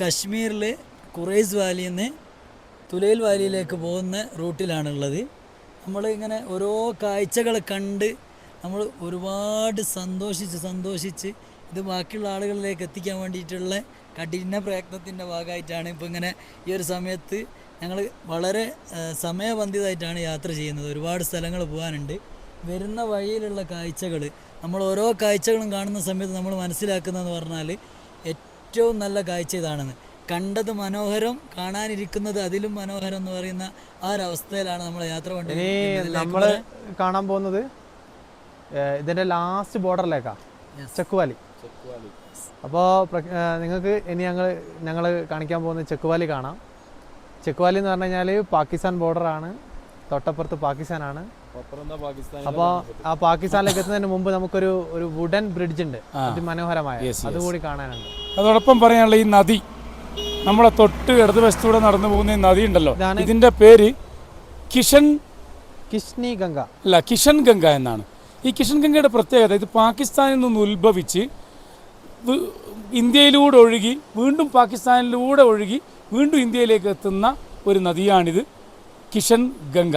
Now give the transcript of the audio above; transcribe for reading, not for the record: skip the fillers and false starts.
കശ്മീരിൽ ഖുറൈസ് വാലിയിൽ നിന്ന് തുലൈൽ വാലിയിലേക്ക് പോകുന്ന റൂട്ടിലാണുള്ളത്. നമ്മൾ ഇങ്ങനെ ഓരോ കാഴ്ചകൾ കണ്ട് നമ്മൾ ഒരുപാട് സന്തോഷിച്ച് ഇത് ബാക്കിയുള്ള ആളുകളിലേക്ക് എത്തിക്കാൻ വേണ്ടിയിട്ടുള്ള കഠിന പ്രയത്നത്തിൻ്റെ ഭാഗമായിട്ടാണ് ഇപ്പോൾ ഇങ്ങനെ ഈ ഒരു സമയത്ത് ഞങ്ങൾ വളരെ സമയബന്ധിതമായിട്ടാണ് യാത്ര ചെയ്യുന്നത്. ഒരുപാട് സ്ഥലങ്ങൾ പോകാനുണ്ട്. വരുന്ന വഴിയിലുള്ള കാഴ്ചകൾ നമ്മൾ ഓരോ കാഴ്ചകളും കാണുന്ന സമയത്ത് നമ്മൾ മനസ്സിലാക്കുന്നതെന്ന് പറഞ്ഞാൽ ഏറ്റവും നല്ല കാഴ്ച ഇതാണെന്ന്. കണ്ടത് മനോഹരം, കാണാനിരിക്കുന്നത് അതിലും മനോഹരം എന്ന് പറയുന്ന ആ ഒരവസ്ഥയിലാണ് നമ്മൾ യാത്ര നമ്മൾ കാണാൻ പോകുന്നത് ഇതിൻ്റെ ലാസ്റ്റ് ബോർഡറിലേക്കാണ്, ചെക്കുവാലി. അപ്പോൾ നിങ്ങൾക്ക് ഇനി ഞങ്ങൾ കാണിക്കാൻ പോകുന്നത് ചെക്കുവാലി കാണാം. ചെക്കുവാലി എന്ന് പറഞ്ഞു കഴിഞ്ഞാൽ പാകിസ്ഥാൻ ബോർഡറാണ്, തൊട്ടപ്പുറത്ത് പാകിസ്ഥാനാണ്. അപ്പോൾ ആ പാകിസ്ഥാനിലേക്ക് എത്തുന്നതിന് മുമ്പ് നമുക്കൊരു വുഡൻ ബ്രിഡ്ജ് ഉണ്ട്, അതിമനോഹരമായ, അതുകൂടി കാണാനുണ്ട്. അതോടൊപ്പം പറയാനുള്ള ഈ നദി, നമ്മളെ തൊട്ട് ഇടതുവശത്തൂടെ നടന്നു പോകുന്ന ഈ നദി ഉണ്ടല്ലോ, ഇതിന്റെ പേര് കിഷ്നി ഗംഗ അല്ല, കിഷൻ ഗംഗ എന്നാണ്. ഈ കിഷൻ ഗംഗയുടെ പ്രത്യേകത, ഇത് പാകിസ്ഥാനിൽ നിന്ന് ഉത്ഭവിച്ച് ഇന്ത്യയിലൂടെ ഒഴുകി വീണ്ടും പാകിസ്ഥാനിലൂടെ ഒഴുകി വീണ്ടും ഇന്ത്യയിലേക്ക് എത്തുന്ന ഒരു നദിയാണിത്, കിഷൻ ഗംഗ.